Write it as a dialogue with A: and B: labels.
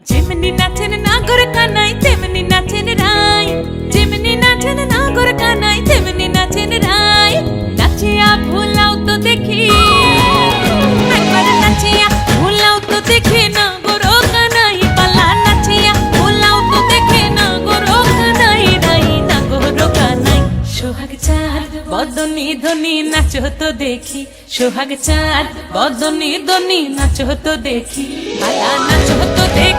A: যেমনি নাচেন নাগর কানাই তেমনি নাচেন রাই, যেমনি নাচেন নাগর কানাই তেমনি নাচেন রাই। নাচিয়া ভুলাও তো দেখি, একবার নাচিয়া ভুলাও তো দেখি নাগর কানাই পালা, নাচিয়া ভুলাও তো দেখি নাগর কানাই রাই, নাগর কানাই। সোহাগ চাঁদ বদনি ধনি নাচো তো দেখি, সোহাগ চাঁদ বদনি ধনি নাচো তো দেখি, পালা নাচো তো দেখি।